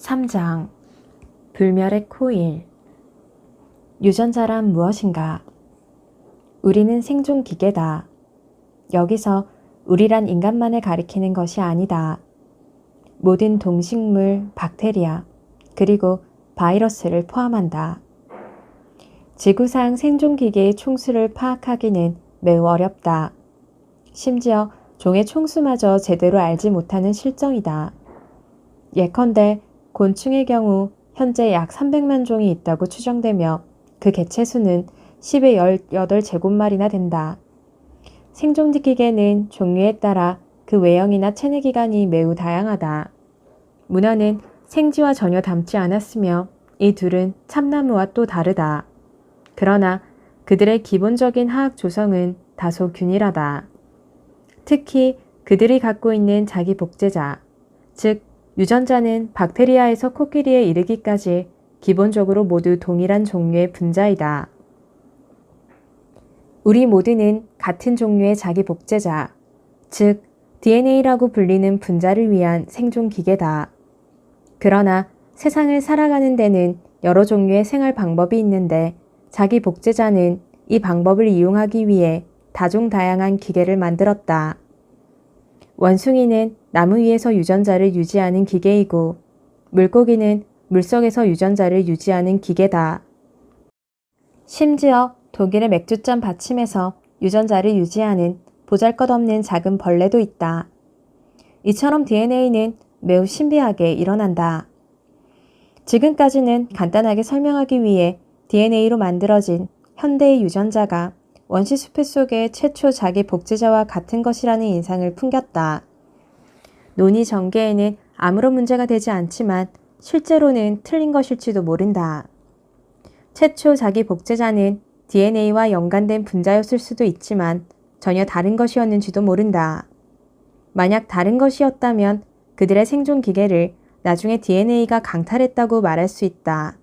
3장 불멸의 코일. 유전자란 무엇인가? 우리는 생존 기계다. 여기서 우리란 인간만을 가리키는 것이 아니다. 모든 동식물, 박테리아, 그리고 바이러스를 포함한다. 지구상 생존 기계의 총수를 파악하기는 매우 어렵다. 심지어 종의 총수마저 제대로 알지 못하는 실정이다. 예컨대 곤충의 경우 현재 약 300만 종이 있다고 추정되며 그 개체수는 10의 18제곱말이나 된다. 생존 기계는 종류에 따라 그 외형이나 체내 기관이 매우 다양하다. 문화는 생쥐와 전혀 닮지 않았으며 이 둘은 참나무와 또 다르다. 그러나 그들의 기본적인 화학 조성은 다소 균일하다. 특히 그들이 갖고 있는 자기 복제자, 즉 유전자는 박테리아에서 코끼리에 이르기까지 기본적으로 모두 동일한 종류의 분자이다. 우리 모두는 같은 종류의 자기 복제자, 즉 DNA라고 불리는 분자를 위한 생존 기계다. 그러나 세상을 살아가는 데는 여러 종류의 생활 방법이 있는데 자기 복제자는 이 방법을 이용하기 위해 다종다양한 기계를 만들었다. 원숭이는 나무 위에서 유전자를 유지하는 기계이고 물고기는 물속에서 유전자를 유지하는 기계다. 심지어 독일의 맥주잔 받침에서 유전자를 유지하는 보잘것없는 작은 벌레도 있다. 이처럼 DNA는 매우 신비하게 일어난다. 지금까지는 간단하게 설명하기 위해 DNA로 만들어진 현대의 유전자가 원시수표 속의 최초 자기 복제자와 같은 것이라는 인상을 풍겼다. 논의 전개에는 아무런 문제가 되지 않지만 실제로는 틀린 것일지도 모른다. 최초 자기 복제자는 DNA와 연관된 분자였을 수도 있지만 전혀 다른 것이었는지도 모른다. 만약 다른 것이었다면 그들의 생존 기계를 나중에 DNA가 강탈했다고 말할 수 있다.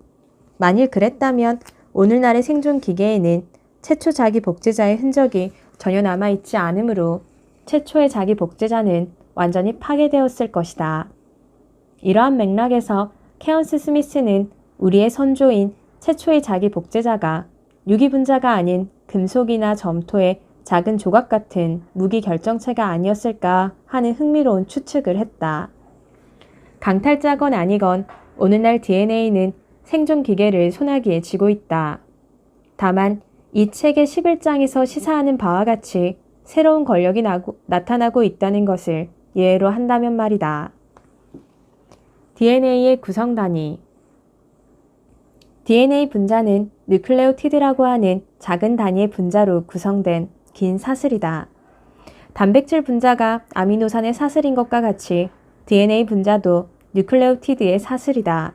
만일 그랬다면 오늘날의 생존 기계에는 최초 자기 복제자의 흔적이 전혀 남아있지 않으므로 최초의 자기 복제자는 완전히 파괴되었을 것이다. 이러한 맥락에서 케언스 스미스는 우리의 선조인 최초의 자기 복제자가 유기분자가 아닌 금속이나 점토의 작은 조각 같은 무기 결정체가 아니었을까 하는 흥미로운 추측을 했다. 강탈자건 아니건 오늘날 DNA는 생존 기계를 소나기에 쥐고 있다. 다만 이 책의 11장에서 시사하는 바와 같이 새로운 권력이 나타나고 있다는 것을 예외로 한다면 말이다. DNA의 구성 단위. DNA 분자는 뉴클레오티드라고 하는 작은 단위의 분자로 구성된 긴 사슬이다. 단백질 분자가 아미노산의 사슬인 것과 같이 DNA 분자도 뉴클레오티드의 사슬이다.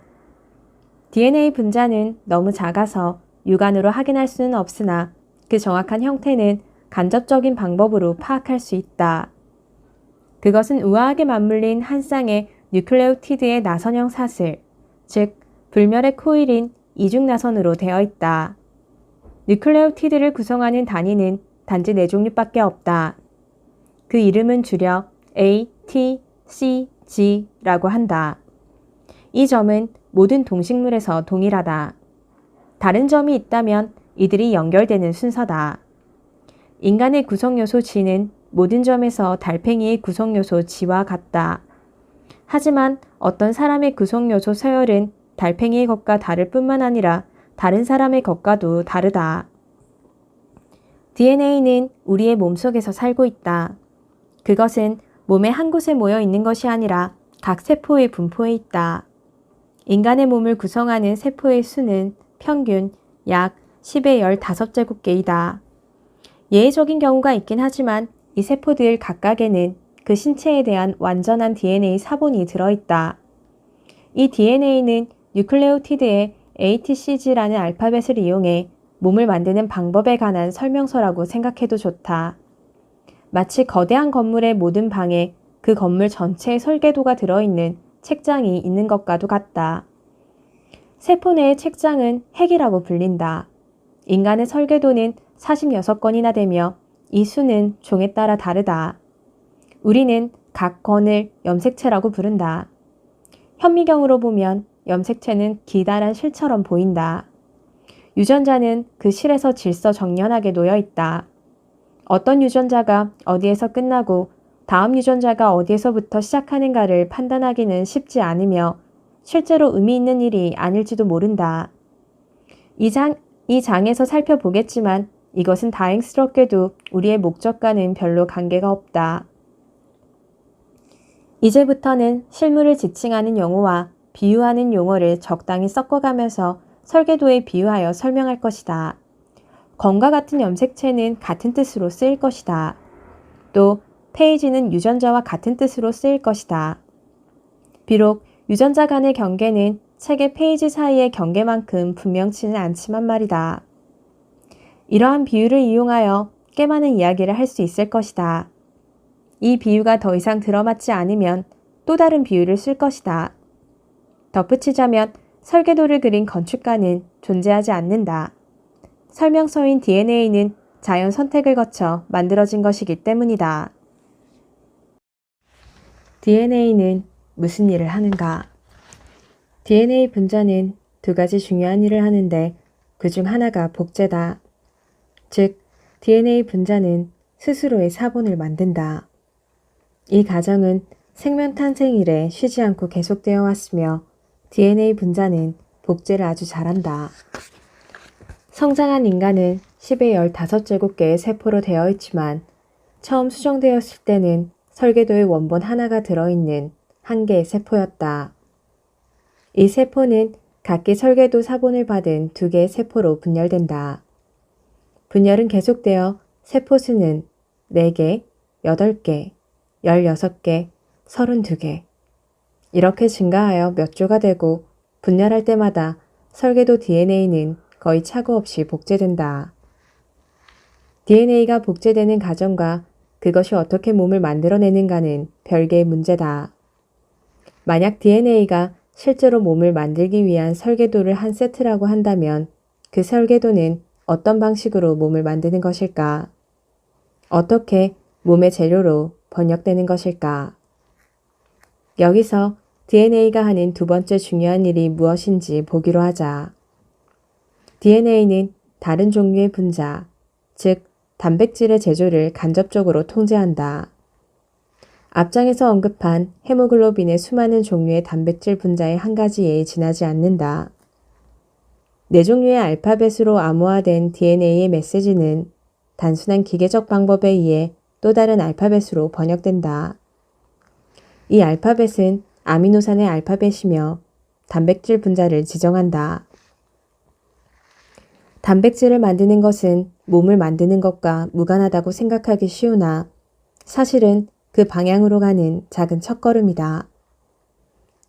DNA 분자는 너무 작아서 육안으로 확인할 수는 없으나 그 정확한 형태는 간접적인 방법으로 파악할 수 있다. 그것은 우아하게 맞물린 한 쌍의 뉴클레오티드의 나선형 사슬, 즉 불멸의 코일인 이중나선으로 되어 있다. 뉴클레오티드를 구성하는 단위는 단지 4종류밖에 없다. 그 이름은 줄여 A, T, C, G라고 한다. 이 점은 모든 동식물에서 동일하다. 다른 점이 있다면 이들이 연결되는 순서다. 인간의 구성요소 G는 모든 점에서 달팽이의 구성요소 G와 같다. 하지만 어떤 사람의 구성요소 서열은 달팽이의 것과 다를 뿐만 아니라 다른 사람의 것과도 다르다. DNA는 우리의 몸속에서 살고 있다. 그것은 몸의 한 곳에 모여 있는 것이 아니라 각 세포의 분포에 있다. 인간의 몸을 구성하는 세포의 수는 평균 약 10의 15제곱개이다. 예외적인 경우가 있긴 하지만 이 세포들 각각에는 그 신체에 대한 완전한 DNA 사본이 들어있다. 이 DNA는 뉴클레오티드의 ATCG라는 알파벳을 이용해 몸을 만드는 방법에 관한 설명서라고 생각해도 좋다. 마치 거대한 건물의 모든 방에 그 건물 전체의 설계도가 들어있는 책장이 있는 것과도 같다. 세포 내의 책장은 핵이라고 불린다. 인간의 설계도는 46건이나 되며 이 수는 종에 따라 다르다. 우리는 각 건을 염색체라고 부른다. 현미경으로 보면 염색체는 기다란 실처럼 보인다. 유전자는 그 실에서 질서정연하게 놓여 있다. 어떤 유전자가 어디에서 끝나고 다음 유전자가 어디에서부터 시작하는가를 판단하기는 쉽지 않으며 실제로 의미 있는 일이 아닐지도 모른다. 이 장에서 살펴보겠지만 이것은 다행스럽게도 우리의 목적과는 별로 관계가 없다. 이제부터는 실물을 지칭하는 용어와 비유하는 용어를 적당히 섞어가면서 설계도에 비유하여 설명할 것이다. 검과 같은 염색체는 같은 뜻으로 쓰일 것이다. 또 페이지는 유전자와 같은 뜻으로 쓰일 것이다. 비록 유전자 간의 경계는 책의 페이지 사이의 경계만큼 분명치는 않지만 말이다. 이러한 비유를 이용하여 꽤 많은 이야기를 할 수 있을 것이다. 이 비유가 더 이상 들어맞지 않으면 또 다른 비유를 쓸 것이다. 덧붙이자면 설계도를 그린 건축가는 존재하지 않는다. 설명서인 DNA는 자연 선택을 거쳐 만들어진 것이기 때문이다. DNA는 무슨 일을 하는가? DNA 분자는 두 가지 중요한 일을 하는데 그중 하나가 복제다. 즉, DNA 분자는 스스로의 사본을 만든다. 이 과정은 생명 탄생 이래 쉬지 않고 계속되어 왔으며 DNA 분자는 복제를 아주 잘한다. 성장한 인간은 10의 15제곱개의 세포로 되어 있지만 처음 수정되었을 때는 설계도의 원본 하나가 들어있는 한 개의 세포였다. 이 세포는 각기 설계도 사본을 받은 두 개의 세포로 분열된다. 분열은 계속되어 세포 수는 4개, 8개, 16개, 32개 이렇게 증가하여 몇 조가 되고 분열할 때마다 설계도 DNA는 거의 착오 없이 복제된다. DNA가 복제되는 과정과 그것이 어떻게 몸을 만들어내는가는 별개의 문제다. 만약 DNA가 실제로 몸을 만들기 위한 설계도를 한 세트라고 한다면 그 설계도는 어떤 방식으로 몸을 만드는 것일까? 어떻게 몸의 재료로 번역되는 것일까? 여기서 DNA가 하는 두 번째 중요한 일이 무엇인지 보기로 하자. DNA는 다른 종류의 분자, 즉 단백질의 제조를 간접적으로 통제한다. 앞장에서 언급한 헤모글로빈의 수많은 종류의 단백질 분자의 한 가지에 지나지 않는다. 4종류의 알파벳으로 암호화된 DNA의 메시지는 단순한 기계적 방법에 의해 또 다른 알파벳으로 번역된다. 이 알파벳은 아미노산의 알파벳이며 단백질 분자를 지정한다. 단백질을 만드는 것은 몸을 만드는 것과 무관하다고 생각하기 쉬우나 사실은 그 방향으로 가는 작은 첫걸음이다.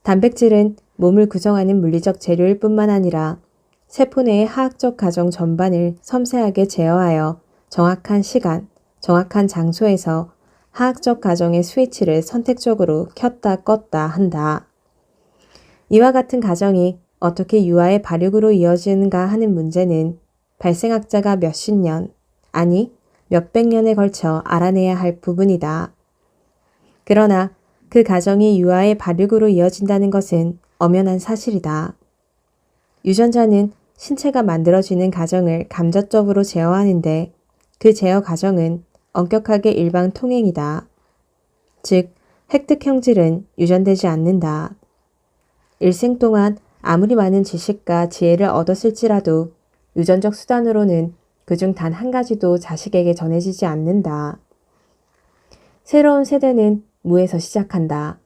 단백질은 몸을 구성하는 물리적 재료일 뿐만 아니라 세포 내의 화학적 과정 전반을 섬세하게 제어하여 정확한 시간, 정확한 장소에서 화학적 과정의 스위치를 선택적으로 켰다 껐다 한다. 이와 같은 과정이 어떻게 유아의 발육으로 이어지는가 하는 문제는 발생학자가 몇십 년, 아니 몇백 년에 걸쳐 알아내야 할 부분이다. 그러나 그 과정이 유아의 발육으로 이어진다는 것은 엄연한 사실이다. 유전자는 신체가 만들어지는 과정을 감자적으로 제어하는데 그 제어 과정은 엄격하게 일방 통행이다. 즉, 획득 형질은 유전되지 않는다. 일생 동안 아무리 많은 지식과 지혜를 얻었을지라도 유전적 수단으로는 그중 단 한 가지도 자식에게 전해지지 않는다. 새로운 세대는 무에서 시작한다.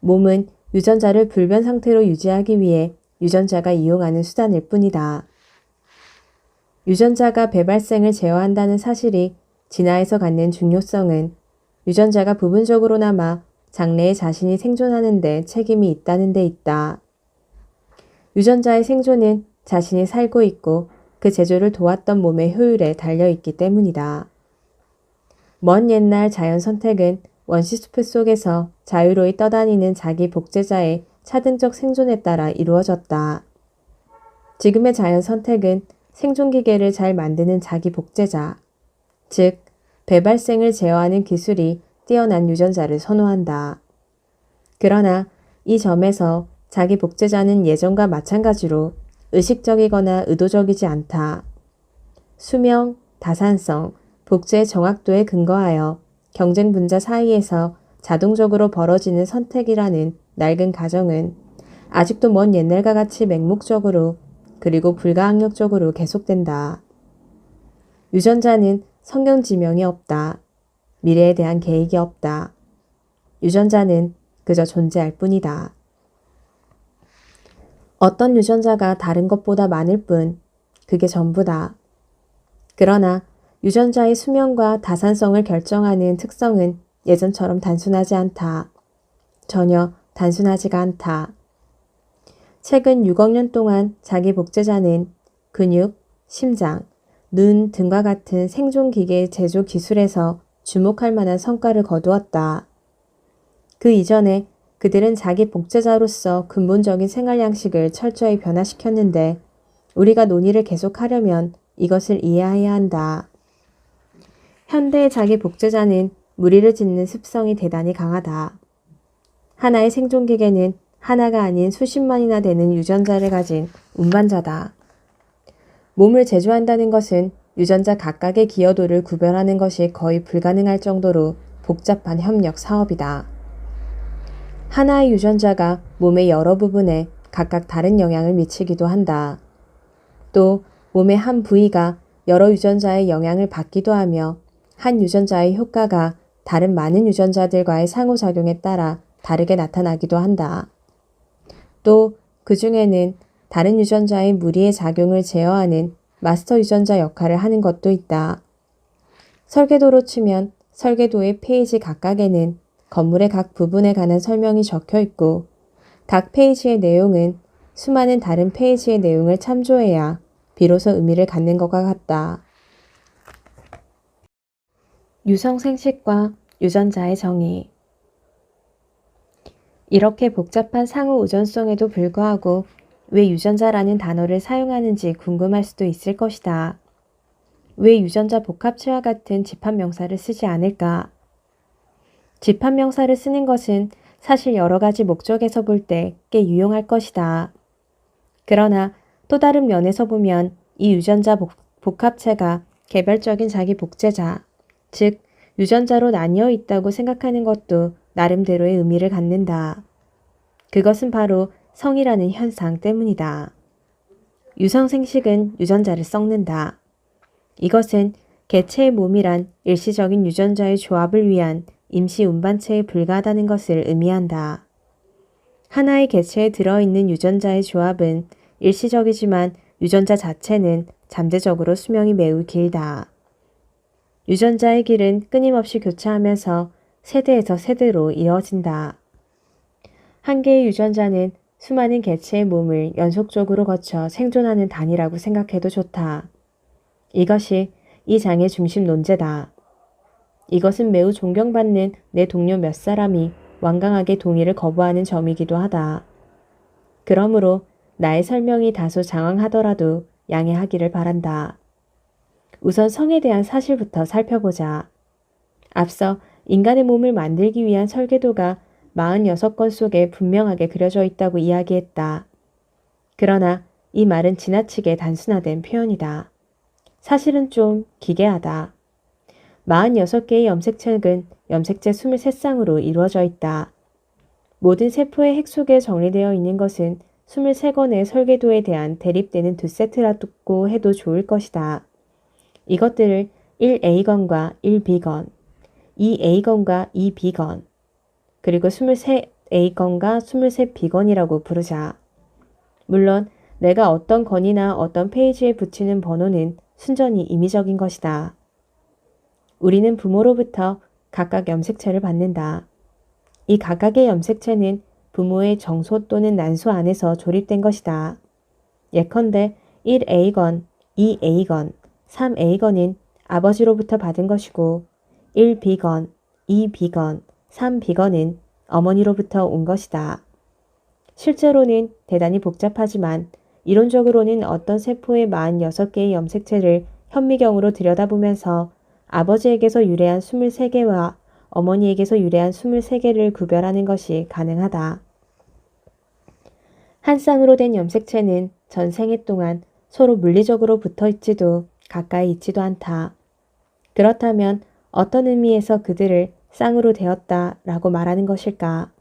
몸은 유전자를 불변 상태로 유지하기 위해 유전자가 이용하는 수단일 뿐이다. 유전자가 배발생을 제어한다는 사실이 진화에서 갖는 중요성은 유전자가 부분적으로나마 장래에 자신이 생존하는 데 책임이 있다는 데 있다. 유전자의 생존은 자신이 살고 있고 그 제조를 도왔던 몸의 효율에 달려있기 때문이다. 먼 옛날 자연 선택은 원시숲 속에서 자유로이 떠다니는 자기 복제자의 차등적 생존에 따라 이루어졌다. 지금의 자연 선택은 생존기계를 잘 만드는 자기 복제자, 즉 배발생을 제어하는 기술이 뛰어난 유전자를 선호한다. 그러나 이 점에서 자기 복제자는 예전과 마찬가지로 의식적이거나 의도적이지 않다. 수명, 다산성, 복제의 정확도에 근거하여 경쟁 분자 사이에서 자동적으로 벌어지는 선택이라는 낡은 가정은 아직도 먼 옛날과 같이 맹목적으로 그리고 불가항력적으로 계속된다. 유전자는 성경 지명이 없다. 미래에 대한 계획이 없다. 유전자는 그저 존재할 뿐이다. 어떤 유전자가 다른 것보다 많을 뿐, 그게 전부다. 그러나 유전자의 수명과 다산성을 결정하는 특성은 예전처럼 단순하지 않다. 전혀 단순하지가 않다. 최근 6억 년 동안 자기 복제자는 근육, 심장, 눈 등과 같은 생존기계 제조 기술에서 주목할 만한 성과를 거두었다. 그 이전에 그들은 자기 복제자로서 근본적인 생활 양식을 철저히 변화시켰는데 우리가 논의를 계속하려면 이것을 이해해야 한다. 현대의 자기 복제자는 무리를 짓는 습성이 대단히 강하다. 하나의 생존기계는 하나가 아닌 수십만이나 되는 유전자를 가진 운반자다. 몸을 제조한다는 것은 유전자 각각의 기여도를 구별하는 것이 거의 불가능할 정도로 복잡한 협력 사업이다. 하나의 유전자가 몸의 여러 부분에 각각 다른 영향을 미치기도 한다. 또 몸의 한 부위가 여러 유전자의 영향을 받기도 하며 한 유전자의 효과가 다른 많은 유전자들과의 상호작용에 따라 다르게 나타나기도 한다. 또 그 중에는 다른 유전자의 무리의 작용을 제어하는 마스터 유전자 역할을 하는 것도 있다. 설계도로 치면 설계도의 페이지 각각에는 건물의 각 부분에 관한 설명이 적혀 있고 각 페이지의 내용은 수많은 다른 페이지의 내용을 참조해야 비로소 의미를 갖는 것과 같다. 유성생식과 유전자의 정의. 이렇게 복잡한 상호 의존성에도 불구하고 왜 유전자라는 단어를 사용하는지 궁금할 수도 있을 것이다. 왜 유전자 복합체와 같은 집합명사를 쓰지 않을까? 집합명사를 쓰는 것은 사실 여러 가지 목적에서 볼 때 꽤 유용할 것이다. 그러나 또 다른 면에서 보면 이 유전자 복합체가 개별적인 자기 복제자, 즉 유전자로 나뉘어 있다고 생각하는 것도 나름대로의 의미를 갖는다. 그것은 바로 성이라는 현상 때문이다. 유성생식은 유전자를 썩는다. 이것은 개체의 몸이란 일시적인 유전자의 조합을 위한 임시 운반체에 불과하다는 것을 의미한다. 하나의 개체에 들어있는 유전자의 조합은 일시적이지만 유전자 자체는 잠재적으로 수명이 매우 길다. 유전자의 길은 끊임없이 교차하면서 세대에서 세대로 이어진다. 한 개의 유전자는 수많은 개체의 몸을 연속적으로 거쳐 생존하는 단위라고 생각해도 좋다. 이것이 이 장의 중심 논제다. 이것은 매우 존경받는 내 동료 몇 사람이 완강하게 동의를 거부하는 점이기도 하다. 그러므로 나의 설명이 다소 장황하더라도 양해하기를 바란다. 우선 성에 대한 사실부터 살펴보자. 앞서 인간의 몸을 만들기 위한 설계도가 46건 속에 분명하게 그려져 있다고 이야기했다. 그러나 이 말은 지나치게 단순화된 표현이다. 사실은 좀 기괴하다. 46개의 염색체는 염색체 23쌍으로 이루어져 있다. 모든 세포의 핵 속에 정리되어 있는 것은 23건의 설계도에 대한 대립되는 두 세트라고 해도 좋을 것이다. 이것들을 1A건과 1B건, 2A건과 2B건, 그리고 23A건과 23B건이라고 부르자. 물론 내가 어떤 건이나 어떤 페이지에 붙이는 번호는 순전히 임의적인 것이다. 우리는 부모로부터 각각 염색체를 받는다. 이 각각의 염색체는 부모의 정소 또는 난소 안에서 조립된 것이다. 예컨대 1A건, 2A건, 3A건은 아버지로부터 받은 것이고 1B건, 2B건, 3B건은 어머니로부터 온 것이다. 실제로는 대단히 복잡하지만 이론적으로는 어떤 세포의 46개의 염색체를 현미경으로 들여다보면서 아버지에게서 유래한 23개와 어머니에게서 유래한 23개를 구별하는 것이 가능하다. 한 쌍으로 된 염색체는 전 생애 동안 서로 물리적으로 붙어 있지도 가까이 있지도 않다. 그렇다면 어떤 의미에서 그들을 쌍으로 되었다라고 말하는 것일까?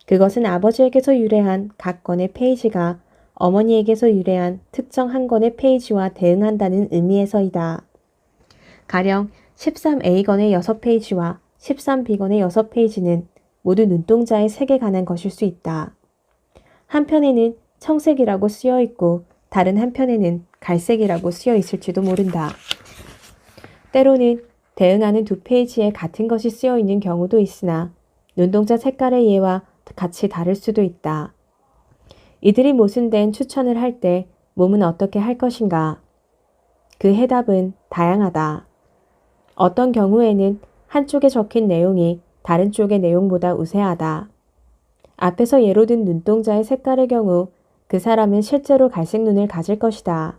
그것은 아버지에게서 유래한 각 권의 페이지가 어머니에게서 유래한 특정 한 권의 페이지와 대응한다는 의미에서이다. 가령 13A건의 6페이지와 13B건의 6페이지는 모두 눈동자의 색에 관한 것일 수 있다. 한편에는 청색이라고 쓰여 있고 다른 한편에는 갈색이라고 쓰여 있을지도 모른다. 때로는 대응하는 두 페이지에 같은 것이 쓰여 있는 경우도 있으나 눈동자 색깔의 예와 같이 다를 수도 있다. 이들이 모순된 추천을 할 때 몸은 어떻게 할 것인가? 그 해답은 다양하다. 어떤 경우에는 한쪽에 적힌 내용이 다른 쪽의 내용보다 우세하다. 앞에서 예로 든 눈동자의 색깔의 경우 그 사람은 실제로 갈색 눈을 가질 것이다.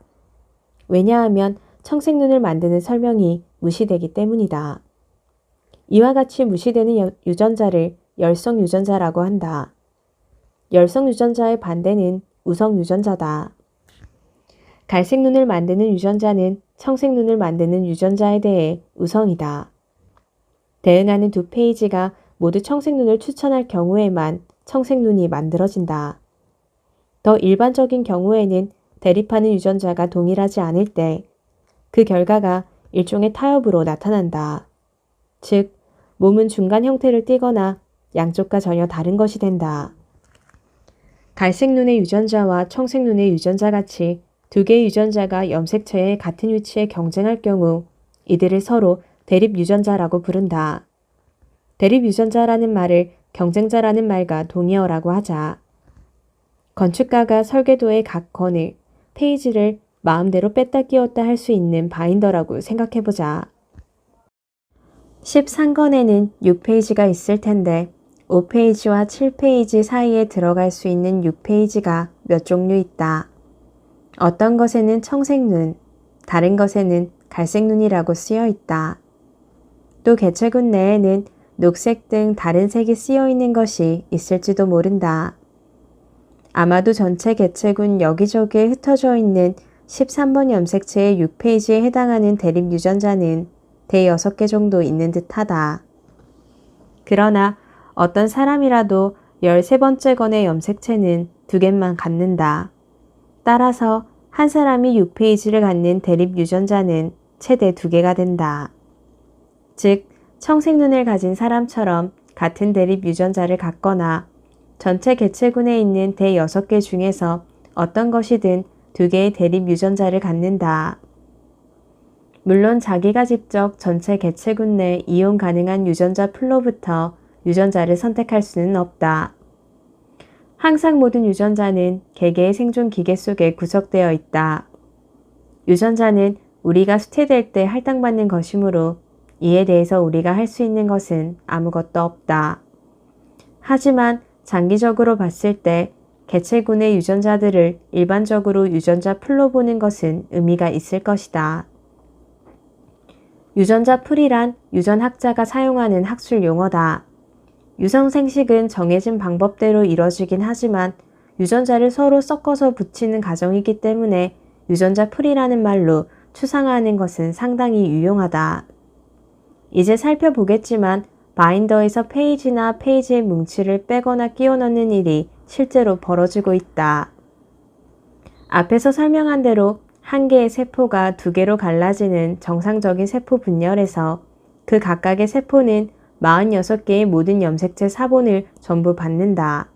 왜냐하면 청색 눈을 만드는 설명이 무시되기 때문이다. 이와 같이 무시되는 유전자를 열성 유전자라고 한다. 열성 유전자의 반대는 우성 유전자다. 갈색 눈을 만드는 유전자는 청색 눈을 만드는 유전자에 대해 우성이다. 대응하는 두 페이지가 모두 청색 눈을 추천할 경우에만 청색 눈이 만들어진다. 더 일반적인 경우에는 대립하는 유전자가 동일하지 않을 때 그 결과가 일종의 타협으로 나타난다. 즉, 몸은 중간 형태를 띠거나 양쪽과 전혀 다른 것이 된다. 갈색 눈의 유전자와 청색 눈의 유전자 같이 두 개의 유전자가 염색체의 같은 위치에 경쟁할 경우 이들을 서로 대립 유전자라고 부른다. 대립 유전자라는 말을 경쟁자라는 말과 동의어라고 하자. 건축가가 설계도의 각 건을, 페이지를 마음대로 뺐다 끼웠다 할 수 있는 바인더라고 생각해보자. 13건에는 6페이지가 있을 텐데 5페이지와 7페이지 사이에 들어갈 수 있는 6페이지가 몇 종류 있다. 어떤 것에는 청색 눈, 다른 것에는 갈색 눈이라고 쓰여 있다. 또 개체군 내에는 녹색 등 다른 색이 쓰여 있는 것이 있을지도 모른다. 아마도 전체 개체군 여기저기에 흩어져 있는 13번 염색체의 6페이지에 해당하는 대립 유전자는 대여섯 개 정도 있는 듯하다. 그러나 어떤 사람이라도 13번째 건의 염색체는 2개만 갖는다. 따라서 한 사람이 6페이지를 갖는 대립 유전자는 최대 2개가 된다. 즉, 청색 눈을 가진 사람처럼 같은 대립 유전자를 갖거나 전체 개체군에 있는 대 6개 중에서 어떤 것이든 2개의 대립 유전자를 갖는다. 물론 자기가 직접 전체 개체군 내 이용 가능한 유전자 풀로부터 유전자를 선택할 수는 없다. 항상 모든 유전자는 개개의 생존 기계 속에 구석되어 있다. 유전자는 우리가 수태될 때 할당받는 것이므로 이에 대해서 우리가 할 수 있는 것은 아무것도 없다. 하지만 장기적으로 봤을 때 개체군의 유전자들을 일반적으로 유전자 풀로 보는 것은 의미가 있을 것이다. 유전자 풀이란 유전학자가 사용하는 학술 용어다. 유성생식은 정해진 방법대로 이뤄지긴 하지만 유전자를 서로 섞어서 붙이는 과정이기 때문에 유전자 풀이라는 말로 추상화하는 것은 상당히 유용하다. 이제 살펴보겠지만 바인더에서 페이지나 페이지의 뭉치를 빼거나 끼워 넣는 일이 실제로 벌어지고 있다. 앞에서 설명한 대로 한 개의 세포가 2개로 갈라지는 정상적인 세포 분열에서 그 각각의 세포는 46개의 모든 염색체 사본을 전부 받는다.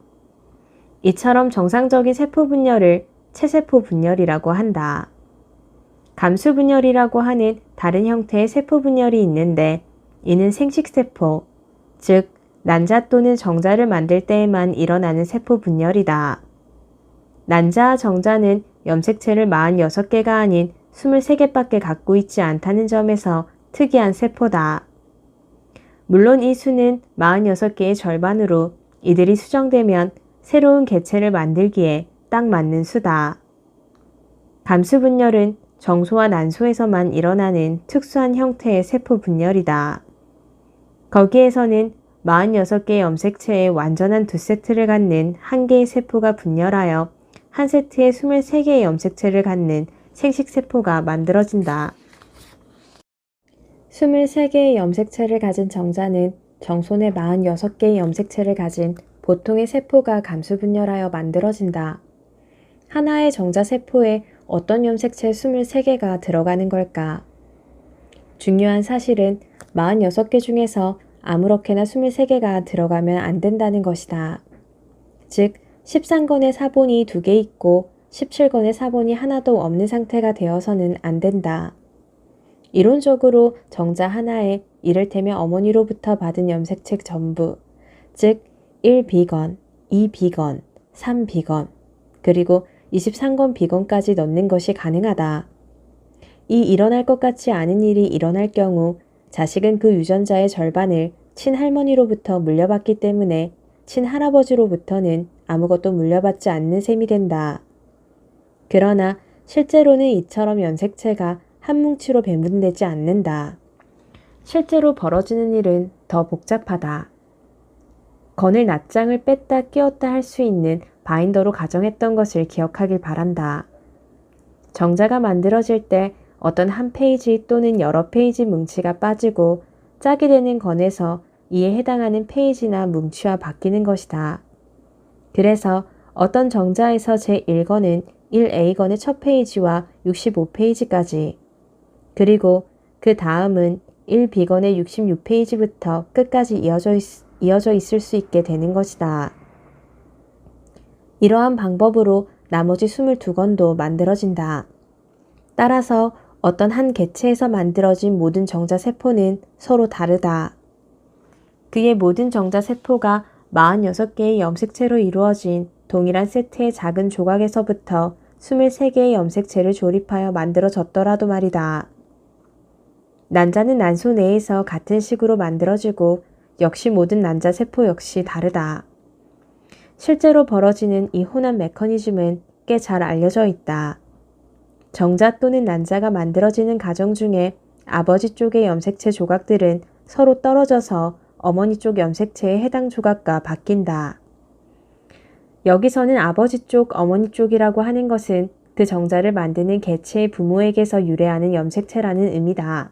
이처럼 정상적인 세포 분열을 체세포 분열이라고 한다. 감수 분열이라고 하는 다른 형태의 세포 분열이 있는데 이는 생식세포, 즉 난자 또는 정자를 만들 때에만 일어나는 세포 분열이다. 난자와 정자는 염색체를 46개가 아닌 23개밖에 갖고 있지 않다는 점에서 특이한 세포다. 물론 이 수는 46개의 절반으로 이들이 수정되면 새로운 개체를 만들기에 딱 맞는 수다. 감수 분열은 정소와 난소에서만 일어나는 특수한 형태의 세포 분열이다. 거기에서는 46개의 염색체에 완전한 두 세트를 갖는 한 개의 세포가 분열하여 한 세트에 23개의 염색체를 갖는 생식세포가 만들어진다. 23개의 염색체를 가진 정자는 정손에 46개의 염색체를 가진 보통의 세포가 감수분열하여 만들어진다. 하나의 정자세포에 어떤 염색체 23개가 들어가는 걸까? 중요한 사실은 46개 중에서 아무렇게나 23개가 들어가면 안 된다는 것이다. 즉, 13건의 사본이 2개 있고 17건의 사본이 하나도 없는 상태가 되어서는 안 된다. 이론적으로 정자 하나에 이를테면 어머니로부터 받은 염색체 전부, 즉 1비건, 2비건, 3비건, 그리고 23건 비건까지 넣는 것이 가능하다. 이 일어날 것 같지 않은 일이 일어날 경우 자식은 그 유전자의 절반을 친할머니로부터 물려받기 때문에 친할아버지로부터는 아무것도 물려받지 않는 셈이 된다. 그러나 실제로는 이처럼 염색체가 한 뭉치로 배분되지 않는다. 실제로 벌어지는 일은 더 복잡하다. 건을 낱장을 뺐다 끼웠다 할 수 있는 바인더로 가정했던 것을 기억하길 바란다. 정자가 만들어질 때 어떤 한 페이지 또는 여러 페이지 뭉치가 빠지고 짝이 되는 건에서 이에 해당하는 페이지나 뭉치와 바뀌는 것이다. 그래서 어떤 정자에서 제1건은 1A건의 첫 페이지와 65페이지까지, 그리고 그 다음은 1B건의 66페이지부터 끝까지 이어져 있을 수 있게 되는 것이다. 이러한 방법으로 나머지 22건도 만들어진다. 따라서 어떤 한 개체에서 만들어진 모든 정자세포는 서로 다르다. 그의 모든 정자세포가 46개의 염색체로 이루어진 동일한 세트의 작은 조각에서부터 23개의 염색체를 조립하여 만들어졌더라도 말이다. 난자는 난소 내에서 같은 식으로 만들어지고 역시 모든 난자세포 역시 다르다. 실제로 벌어지는 이 혼합 메커니즘은 꽤 잘 알려져 있다. 정자 또는 난자가 만들어지는 과정 중에 아버지 쪽의 염색체 조각들은 서로 떨어져서 어머니 쪽 염색체의 해당 조각과 바뀐다. 여기서는 아버지 쪽, 어머니 쪽이라고 하는 것은 그 정자를 만드는 개체의 부모에게서 유래하는 염색체라는 의미다.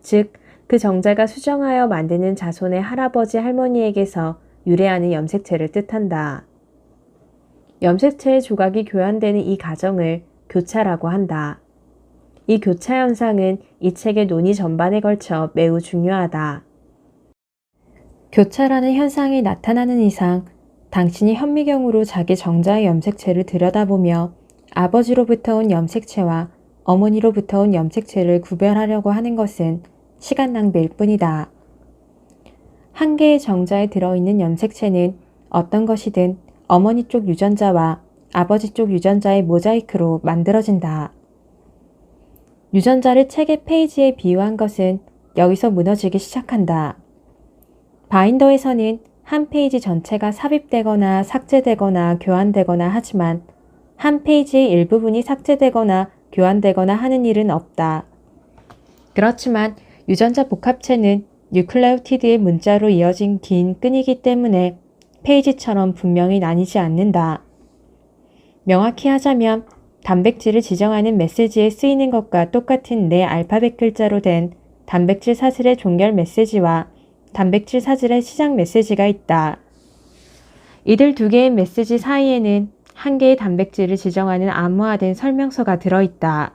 즉, 그 정자가 수정하여 만드는 자손의 할아버지, 할머니에게서 유래하는 염색체를 뜻한다. 염색체의 조각이 교환되는 이 과정을 교차라고 한다. 이 교차 현상은 이 책의 논의 전반에 걸쳐 매우 중요하다. 교차라는 현상이 나타나는 이상 당신이 현미경으로 자기 정자의 염색체를 들여다보며 아버지로부터 온 염색체와 어머니로부터 온 염색체를 구별하려고 하는 것은 시간 낭비일 뿐이다. 한 개의 정자에 들어있는 염색체는 어떤 것이든 어머니 쪽 유전자와 아버지 쪽 유전자의 모자이크로 만들어진다. 유전자를 책의 페이지에 비유한 것은 여기서 무너지기 시작한다. 바인더에서는 한 페이지 전체가 삽입되거나 삭제되거나 교환되거나 하지만 한 페이지의 일부분이 삭제되거나 교환되거나 하는 일은 없다. 그렇지만 유전자 복합체는 뉴클레오티드의 문자로 이어진 긴 끈이기 때문에 페이지처럼 분명히 나뉘지 않는다. 명확히 하자면 단백질을 지정하는 메시지에 쓰이는 것과 똑같은 네 알파벳 글자로 된 단백질 사슬의 종결 메시지와 단백질 사슬의 시작 메시지가 있다. 이들 두 개의 메시지 사이에는 한 개의 단백질을 지정하는 암호화된 설명서가 들어있다.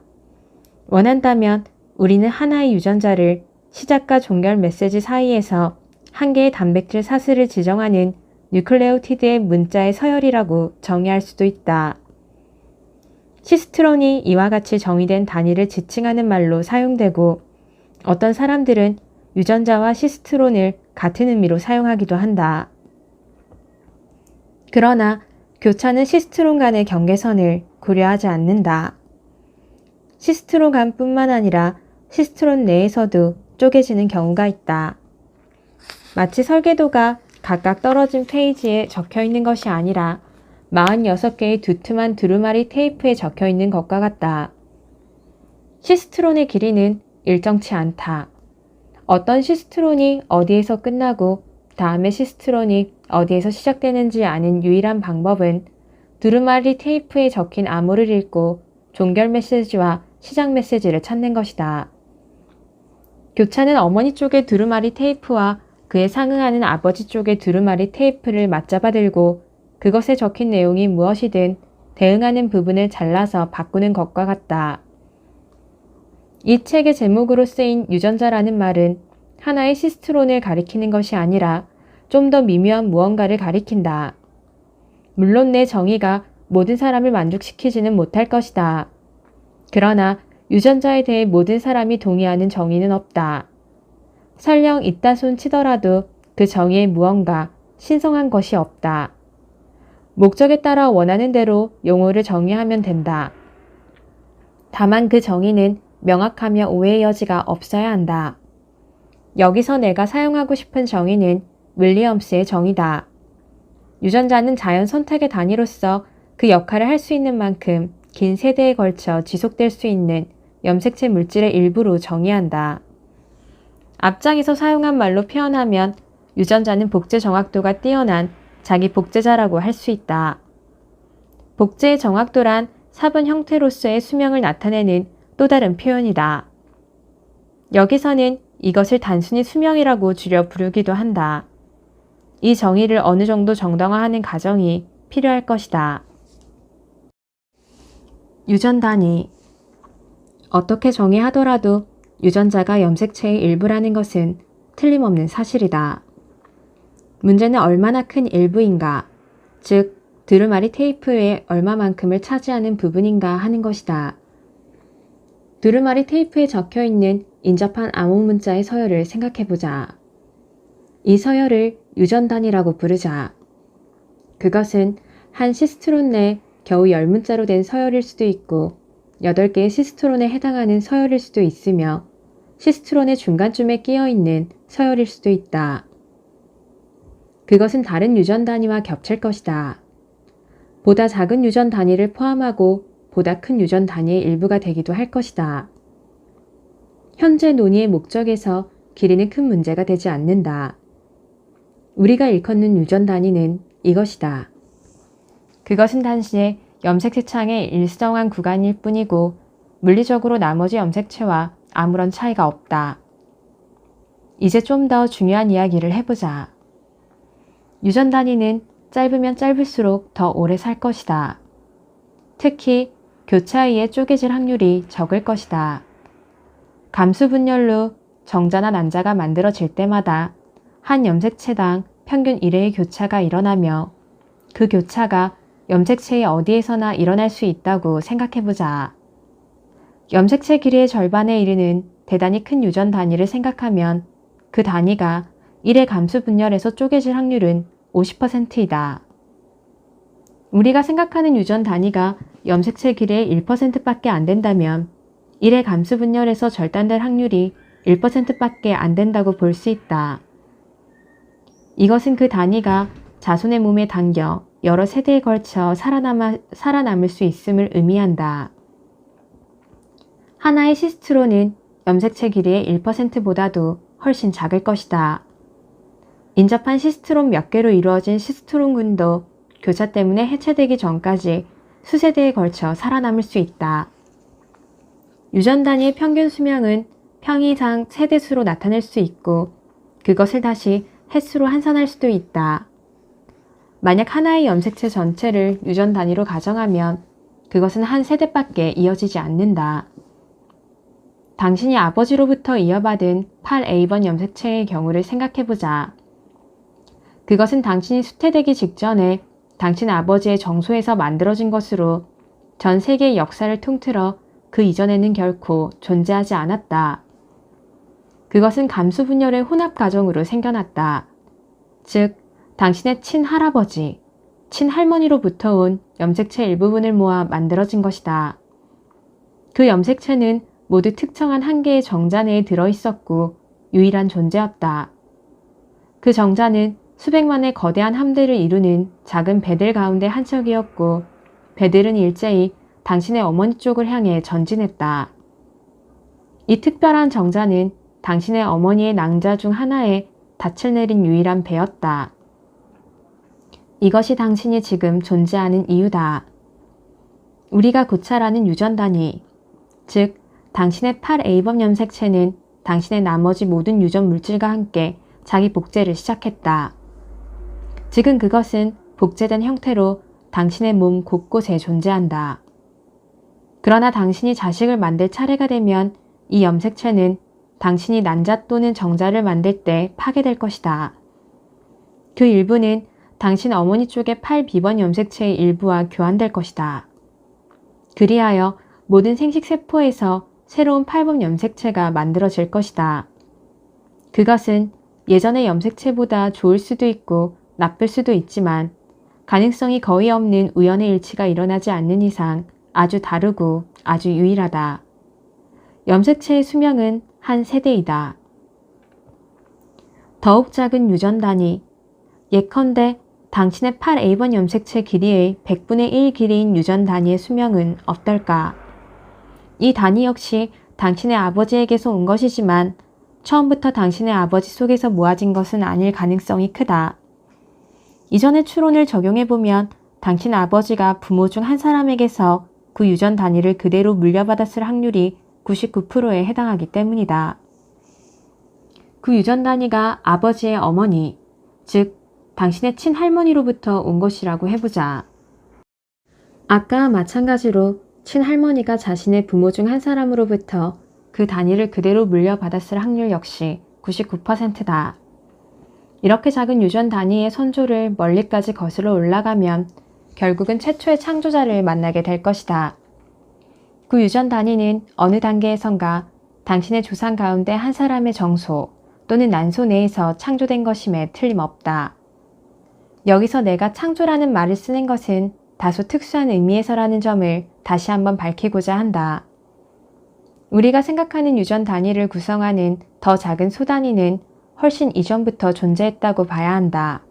원한다면 우리는 하나의 유전자를 시작과 종결 메시지 사이에서 한 개의 단백질 사슬을 지정하는 뉴클레오티드의 문자의 서열이라고 정의할 수도 있다. 시스트론이 이와 같이 정의된 단위를 지칭하는 말로 사용되고 어떤 사람들은 유전자와 시스트론을 같은 의미로 사용하기도 한다. 그러나 교차는 시스트론 간의 경계선을 고려하지 않는다. 시스트론 간뿐만 아니라 시스트론 내에서도 쪼개지는 경우가 있다. 마치 설계도가 각각 떨어진 페이지에 적혀 있는 것이 아니라 46개의 두툼한 두루마리 테이프에 적혀 있는 것과 같다. 시스트론의 길이는 일정치 않다. 어떤 시스트론이 어디에서 끝나고 다음에 시스트론이 어디에서 시작되는지 아는 유일한 방법은 두루마리 테이프에 적힌 암호를 읽고 종결 메시지와 시작 메시지를 찾는 것이다. 교차는 어머니 쪽의 두루마리 테이프와 그에 상응하는 아버지 쪽의 두루마리 테이프를 맞잡아 들고 그것에 적힌 내용이 무엇이든 대응하는 부분을 잘라서 바꾸는 것과 같다. 이 책의 제목으로 쓰인 유전자라는 말은 하나의 시스트론을 가리키는 것이 아니라 좀 더 미묘한 무언가를 가리킨다. 물론 내 정의가 모든 사람을 만족시키지는 못할 것이다. 그러나 유전자에 대해 모든 사람이 동의하는 정의는 없다. 설령 있다 손 치더라도 그 정의에 무언가 신성한 것이 없다. 목적에 따라 원하는 대로 용어를 정의하면 된다. 다만 그 정의는 명확하며 오해의 여지가 없어야 한다. 여기서 내가 사용하고 싶은 정의는 윌리엄스의 정의다. 유전자는 자연 선택의 단위로서 그 역할을 할 수 있는 만큼 긴 세대에 걸쳐 지속될 수 있는 염색체 물질의 일부로 정의한다. 앞장에서 사용한 말로 표현하면 유전자는 복제 정확도가 뛰어난 자기 복제자라고 할 수 있다. 복제의 정확도란 사본 형태로서의 수명을 나타내는 또 다른 표현이다. 여기서는 이것을 단순히 수명이라고 줄여 부르기도 한다. 이 정의를 어느 정도 정당화하는 과정이 필요할 것이다. 유전 단위. 어떻게 정의하더라도 유전자가 염색체의 일부라는 것은 틀림없는 사실이다. 문제는 얼마나 큰 일부인가, 즉 두루마리 테이프의 얼마만큼을 차지하는 부분인가 하는 것이다. 두루마리 테이프에 적혀있는 인접한 암호 문자의 서열을 생각해보자. 이 서열을 유전 단위라고 부르자. 그것은 한 시스트론 내 겨우 10문자로 된 서열일 수도 있고 8개의 시스트론에 해당하는 서열일 수도 있으며 시스트론의 중간쯤에 끼어있는 서열일 수도 있다. 그것은 다른 유전 단위와 겹칠 것이다. 보다 작은 유전 단위를 포함하고 보다 큰 유전 단위의 일부가 되기도 할 것이다. 현재 논의의 목적에서 길이는 큰 문제가 되지 않는다. 우리가 일컫는 유전 단위는 이것이다. 그것은 단지 염색체 창의 일정한 구간일 뿐이고 물리적으로 나머지 염색체와 아무런 차이가 없다. 이제 좀 더 중요한 이야기를 해보자. 유전 단위는 짧으면 짧을수록 더 오래 살 것이다. 특히 교차에 의해 쪼개질 확률이 적을 것이다. 감수 분열로 정자나 난자가 만들어질 때마다 한 염색체당 평균 1회의 교차가 일어나며 그 교차가 염색체의 어디에서나 일어날 수 있다고 생각해보자. 염색체 길이의 절반에 이르는 대단히 큰 유전 단위를 생각하면 그 단위가 1의 감수 분열에서 쪼개질 확률은 50%이다. 우리가 생각하는 유전 단위가 염색체 길이의 1%밖에 안 된다면 1의 감수 분열에서 절단될 확률이 1%밖에 안 된다고 볼 수 있다. 이것은 그 단위가 자손의 몸에 담겨 여러 세대에 걸쳐 살아남을 수 있음을 의미한다. 하나의 시스트론은 염색체 길이의 1%보다도 훨씬 작을 것이다. 인접한 시스트론 몇 개로 이루어진 시스트론군도 교차 때문에 해체되기 전까지 수세대에 걸쳐 살아남을 수 있다. 유전 단위의 평균 수명은 평이상 세대수로 나타낼 수 있고 그것을 다시 횟수로 환산할 수도 있다. 만약 하나의 염색체 전체를 유전 단위로 가정하면 그것은 한 세대밖에 이어지지 않는다. 당신이 아버지로부터 이어받은 8A번 염색체의 경우를 생각해보자. 그것은 당신이 수태되기 직전에 당신 아버지의 정소에서 만들어진 것으로 전 세계의 역사를 통틀어 그 이전에는 결코 존재하지 않았다. 그것은 감수 분열의 혼합 과정으로 생겨났다. 즉, 당신의 친할아버지, 친할머니로부터 온 염색체 일부분을 모아 만들어진 것이다. 그 염색체는 모두 특정한 한 개의 정자 내에 들어있었고 유일한 존재였다. 그 정자는 수백만의 거대한 함대를 이루는 작은 배들 가운데 한 척이었고 배들은 일제히 당신의 어머니 쪽을 향해 전진했다. 이 특별한 정자는 당신의 어머니의 낭자 중 하나에 닻을 내린 유일한 배였다. 이것이 당신이 지금 존재하는 이유다. 우리가 고찰하는 유전 단위, 즉 당신의 8A번 염색체는 당신의 나머지 모든 유전 물질과 함께 자기 복제를 시작했다. 지금 그것은 복제된 형태로 당신의 몸 곳곳에 존재한다. 그러나 당신이 자식을 만들 차례가 되면 이 염색체는 당신이 난자 또는 정자를 만들 때 파괴될 것이다. 그 일부는 당신 어머니 쪽의 8B번 염색체의 일부와 교환될 것이다. 그리하여 모든 생식세포에서 새로운 8번 염색체가 만들어질 것이다. 그것은 예전의 염색체보다 좋을 수도 있고 나쁠 수도 있지만 가능성이 거의 없는 우연의 일치가 일어나지 않는 이상 아주 다르고 아주 유일하다. 염색체의 수명은 한 세대이다. 더욱 작은 유전 단위, 예컨대 당신의 8A번 염색체 길이의 100분의 1 길이인 유전 단위의 수명은 어떨까? 이 단위 역시 당신의 아버지에게서 온 것이지만 처음부터 당신의 아버지 속에서 모아진 것은 아닐 가능성이 크다. 이전의 추론을 적용해보면 당신 아버지가 부모 중 한 사람에게서 그 유전 단위를 그대로 물려받았을 확률이 99%에 해당하기 때문이다. 그 유전 단위가 아버지의 어머니, 즉 당신의 친할머니로부터 온 것이라고 해보자. 아까와 마찬가지로 친할머니가 자신의 부모 중 한 사람으로부터 그 단위를 그대로 물려받았을 확률 역시 99%다. 이렇게 작은 유전 단위의 선조를 멀리까지 거슬러 올라가면 결국은 최초의 창조자를 만나게 될 것이다. 그 유전 단위는 어느 단계에선가 당신의 조상 가운데 한 사람의 정소 또는 난소 내에서 창조된 것임에 틀림없다. 여기서 내가 창조라는 말을 쓰는 것은 다소 특수한 의미에서라는 점을 다시 한번 밝히고자 한다. 우리가 생각하는 유전 단위를 구성하는 더 작은 소 단위는 훨씬 이전부터 존재했다고 봐야 한다.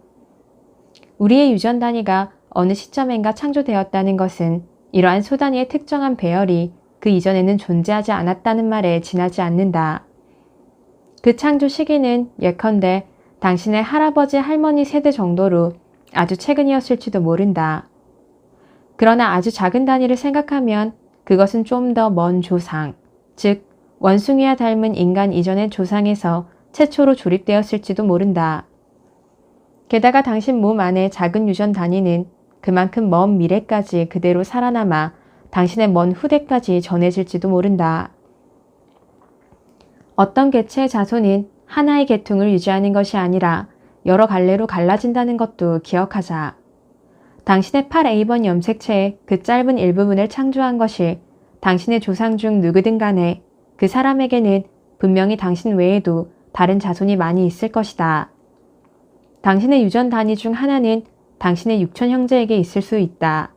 우리의 유전 단위가 어느 시점엔가 창조되었다는 것은 이러한 소 단위의 특정한 배열이 그 이전에는 존재하지 않았다는 말에 지나지 않는다. 그 창조 시기는 예컨대 당신의 할아버지 할머니 세대 정도로 아주 최근이었을지도 모른다. 그러나 아주 작은 단위를 생각하면 그것은 좀 더 먼 조상, 즉 원숭이와 닮은 인간 이전의 조상에서 최초로 조립되었을지도 모른다. 게다가 당신 몸 안의 작은 유전 단위는 그만큼 먼 미래까지 그대로 살아남아 당신의 먼 후대까지 전해질지도 모른다. 어떤 개체의 자손은 하나의 계통을 유지하는 것이 아니라 여러 갈래로 갈라진다는 것도 기억하자. 당신의 8A번 염색체의 그 짧은 일부분을 창조한 것이 당신의 조상 중 누구든 간에 그 사람에게는 분명히 당신 외에도 다른 자손이 많이 있을 것이다. 당신의 유전 단위 중 하나는 당신의 육촌 형제에게 있을 수 있다.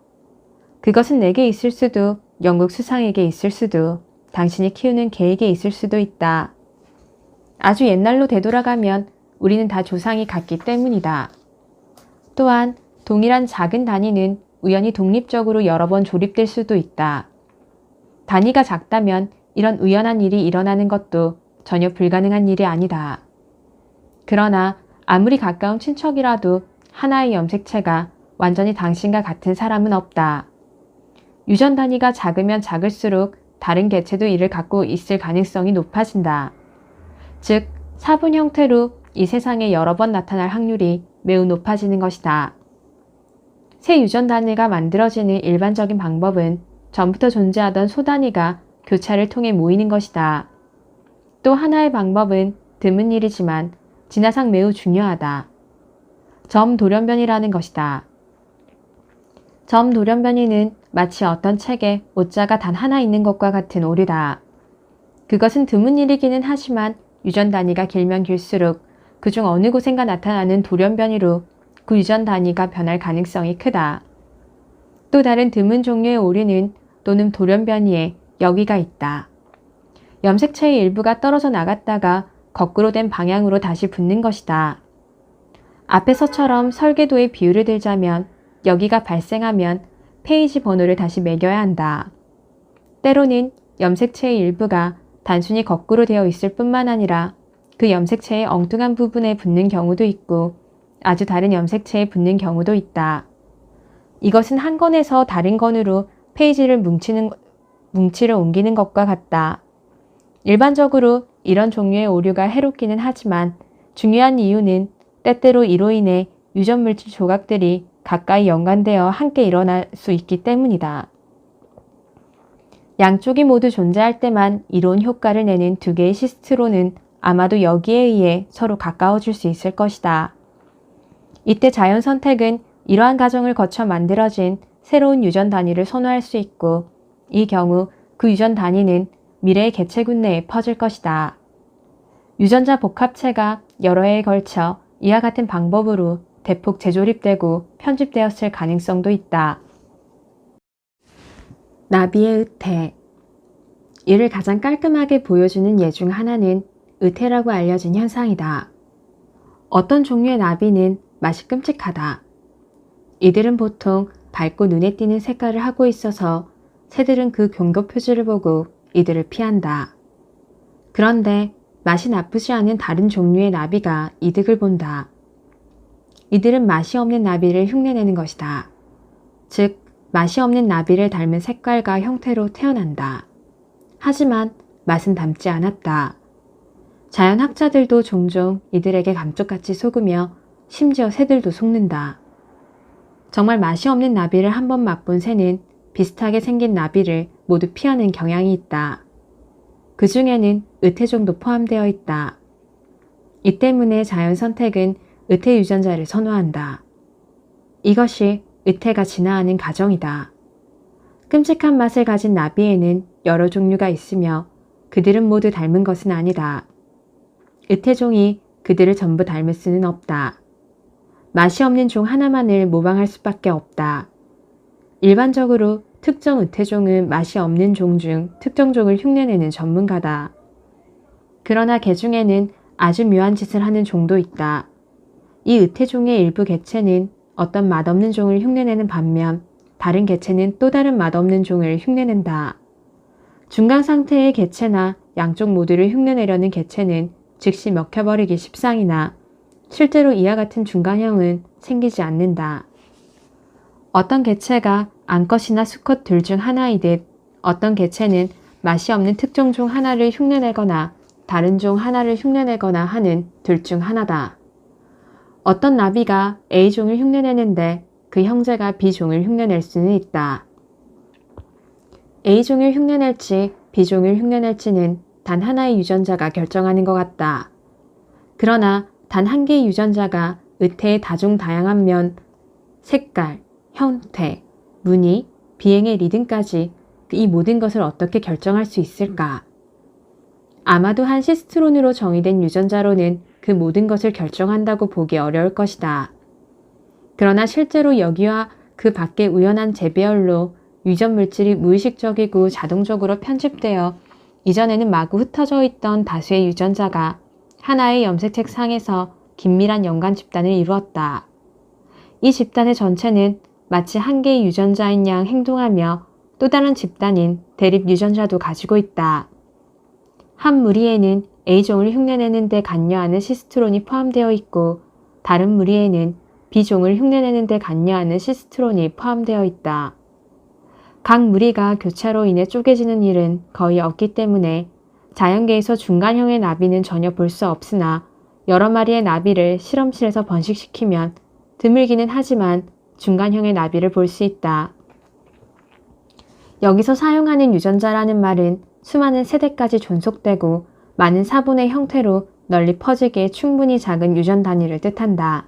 그것은 내게 있을 수도, 영국 수상에게 있을 수도, 당신이 키우는 개에게 있을 수도 있다. 아주 옛날로 되돌아가면 우리는 다 조상이 같기 때문이다. 또한 동일한 작은 단위는 우연히 독립적으로 여러 번 조립될 수도 있다. 단위가 작다면 이런 우연한 일이 일어나는 것도 전혀 불가능한 일이 아니다. 그러나 아무리 가까운 친척이라도 하나의 염색체가 완전히 당신과 같은 사람은 없다. 유전 단위가 작으면 작을수록 다른 개체도 이를 갖고 있을 가능성이 높아진다. 즉, 사분 형태로 이 세상에 여러 번 나타날 확률이 매우 높아지는 것이다. 새 유전 단위가 만들어지는 일반적인 방법은 전부터 존재하던 소 단위가 교차를 통해 모이는 것이다. 또 하나의 방법은 드문 일이지만 진화상 매우 중요하다. 점돌연변이라는 것이다. 점돌연변이는 마치 어떤 책에 오자가 단 하나 있는 것과 같은 오류다. 그것은 드문 일이기는 하지만 유전 단위가 길면 길수록 그중 어느 곳엔가 나타나는 돌연변이로 그 유전 단위가 변할 가능성이 크다. 또 다른 드문 종류의 오류는 또는 돌연변이에 여기가 있다. 염색체의 일부가 떨어져 나갔다가 거꾸로 된 방향으로 다시 붙는 것이다. 앞에서처럼 설계도의 비유를 들자면 여기가 발생하면 페이지 번호를 다시 매겨야 한다. 때로는 염색체의 일부가 단순히 거꾸로 되어 있을 뿐만 아니라 그 염색체의 엉뚱한 부분에 붙는 경우도 있고 아주 다른 염색체에 붙는 경우도 있다. 이것은 한 건에서 다른 건으로 페이지를 뭉치를 옮기는 것과 같다. 일반적으로 이런 종류의 오류가 해롭기는 하지만 중요한 이유는 때때로 이로 인해 유전물질 조각들이 가까이 연관되어 함께 일어날 수 있기 때문이다. 양쪽이 모두 존재할 때만 이로운 효과를 내는 두 개의 시스트론은 아마도 여기에 의해 서로 가까워질 수 있을 것이다. 이때 자연 선택은 이러한 과정을 거쳐 만들어진 새로운 유전 단위를 선호할 수 있고 이 경우 그 유전 단위는 미래의 개체군 내에 퍼질 것이다. 유전자 복합체가 여러 해에 걸쳐 이와 같은 방법으로 대폭 재조립되고 편집되었을 가능성도 있다. 나비의 의태. 이를 가장 깔끔하게 보여주는 예 중 하나는 의태라고 알려진 현상이다. 어떤 종류의 나비는 맛이 끔찍하다. 이들은 보통 밝고 눈에 띄는 색깔을 하고 있어서 새들은 그 경고 표지를 보고 이들을 피한다. 그런데 맛이 나쁘지 않은 다른 종류의 나비가 이득을 본다. 이들은 맛이 없는 나비를 흉내내는 것이다. 즉, 맛이 없는 나비를 닮은 색깔과 형태로 태어난다. 하지만 맛은 닮지 않았다. 자연학자들도 종종 이들에게 감쪽같이 속으며 심지어 새들도 속는다. 정말 맛이 없는 나비를 한번 맛본 새는 비슷하게 생긴 나비를 모두 피하는 경향이 있다. 그 중에는 의태종도 포함되어 있다. 이 때문에 자연 선택은 의태 유전자를 선호한다. 이것이 의태가 진화하는 과정이다. 끔찍한 맛을 가진 나비에는 여러 종류가 있으며 그들은 모두 닮은 것은 아니다. 의태종이 그들을 전부 닮을 수는 없다. 맛이 없는 종 하나만을 모방할 수밖에 없다. 일반적으로 특정 의태종은 맛이 없는 종 중 특정 종을 흉내내는 전문가다. 그러나 개 중에는 아주 묘한 짓을 하는 종도 있다. 이 의태종의 일부 개체는 어떤 맛없는 종을 흉내내는 반면 다른 개체는 또 다른 맛없는 종을 흉내낸다. 중간 상태의 개체나 양쪽 모두를 흉내내려는 개체는 즉시 먹혀버리기 십상이나 실제로 이와 같은 중간형은 생기지 않는다. 어떤 개체가 암컷이나 수컷 둘 중 하나이듯 어떤 개체는 맛이 없는 특정 종 하나를 흉내내거나 다른 종 하나를 흉내내거나 하는 둘 중 하나다. 어떤 나비가 A종을 흉내내는데 그 형제가 B종을 흉내낼 수는 있다. A종을 흉내낼지 B종을 흉내낼지는 단 하나의 유전자가 결정하는 것 같다. 그러나 단 한 개의 유전자가 의태의 다종다양한 면, 색깔, 형태, 무늬, 비행의 리듬까지 이 모든 것을 어떻게 결정할 수 있을까? 아마도 한 시스트론으로 정의된 유전자로는 그 모든 것을 결정한다고 보기 어려울 것이다. 그러나 실제로 여기와 그 밖의 우연한 재배열로 유전 물질이 무의식적이고 자동적으로 편집되어 이전에는 마구 흩어져 있던 다수의 유전자가 하나의 염색책 상에서 긴밀한 연관 집단을 이루었다. 이 집단의 전체는 마치 한 개의 유전자인 양 행동하며 또 다른 집단인 대립 유전자도 가지고 있다. 한 무리에는 A종을 흉내내는 데 관여하는 시스트론이 포함되어 있고 다른 무리에는 B종을 흉내내는 데 관여하는 시스트론이 포함되어 있다. 각 무리가 교차로 인해 쪼개지는 일은 거의 없기 때문에 자연계에서 중간형의 나비는 전혀 볼 수 없으나 여러 마리의 나비를 실험실에서 번식시키면 드물기는 하지만 중간형의 나비를 볼 수 있다. 여기서 사용하는 유전자라는 말은 수많은 세대까지 존속되고 많은 사본의 형태로 널리 퍼지기에 충분히 작은 유전 단위를 뜻한다.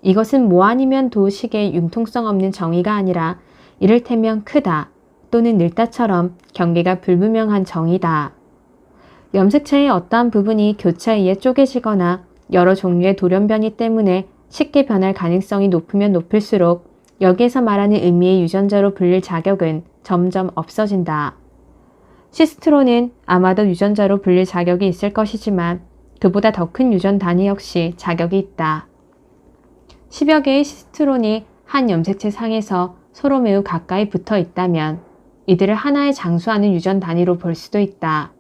이것은 뭐 아니면 도식의 융통성 없는 정의가 아니라 이를테면 크다 또는 늙다처럼 경계가 불분명한 정의다. 염색체의 어떠한 부분이 교차에 의해 쪼개지거나 여러 종류의 돌연변이 때문에 쉽게 변할 가능성이 높으면 높을수록 여기에서 말하는 의미의 유전자로 불릴 자격은 점점 없어진다. 시스트론은 아마도 유전자로 불릴 자격이 있을 것이지만 그보다 더 큰 유전 단위 역시 자격이 있다. 10여 개의 시스트론이 한 염색체 상에서 서로 매우 가까이 붙어 있다면 이들을 하나의 장수하는 유전 단위로 볼 수도 있다.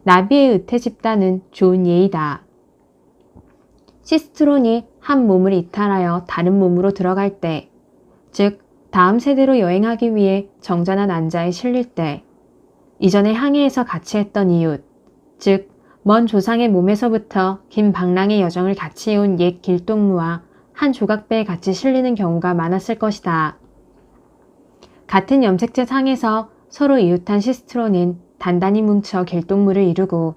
나비의 의태 집단은 좋은 예이다. 시스트론이 한 몸을 이탈하여 다른 몸으로 들어갈 때, 즉 다음 세대로 여행하기 위해 정전한 난자에 실릴 때, 이전에 항해에서 같이 했던 이웃, 즉 먼 조상의 몸에서부터 긴 방랑의 여정을 같이 해온 옛 길동무와 한 조각배에 같이 실리는 경우가 많았을 것이다. 같은 염색체 상에서 서로 이웃한 시스트론은 단단히 뭉쳐 길동무를 이루고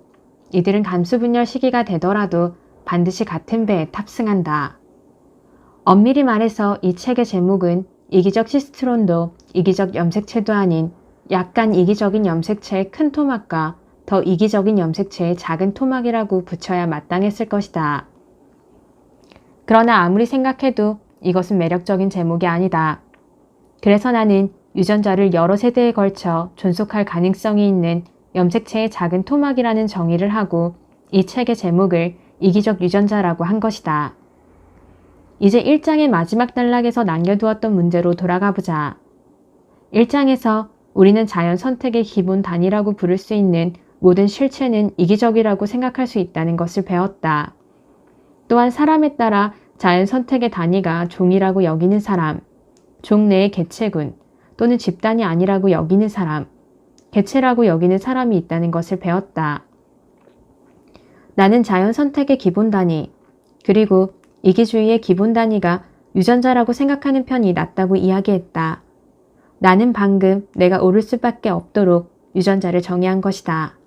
이들은 감수분열 시기가 되더라도 반드시 같은 배에 탑승한다. 엄밀히 말해서 이 책의 제목은 이기적 시스트론도 이기적 염색체도 아닌 약간 이기적인 염색체의 큰 토막과 더 이기적인 염색체의 작은 토막이라고 붙여야 마땅했을 것이다. 그러나 아무리 생각해도 이것은 매력적인 제목이 아니다. 그래서 나는 유전자를 여러 세대에 걸쳐 존속할 가능성이 있는 염색체의 작은 토막이라는 정의를 하고 이 책의 제목을 이기적 유전자라고 한 것이다. 이제 1장의 마지막 단락에서 남겨두었던 문제로 돌아가 보자. 1장에서 우리는 자연 선택의 기본 단위라고 부를 수 있는 모든 실체는 이기적이라고 생각할 수 있다는 것을 배웠다. 또한 사람에 따라 자연 선택의 단위가 종이라고 여기는 사람, 종 내의 개체군 또는 집단이 아니라고 여기는 사람, 개체라고 여기는 사람이 있다는 것을 배웠다. 나는 자연 선택의 기본 단위, 그리고 이기주의의 기본 단위가 유전자라고 생각하는 편이 낫다고 이야기했다. 나는 방금 내가 옳을 수밖에 없도록 유전자를 정의한 것이다.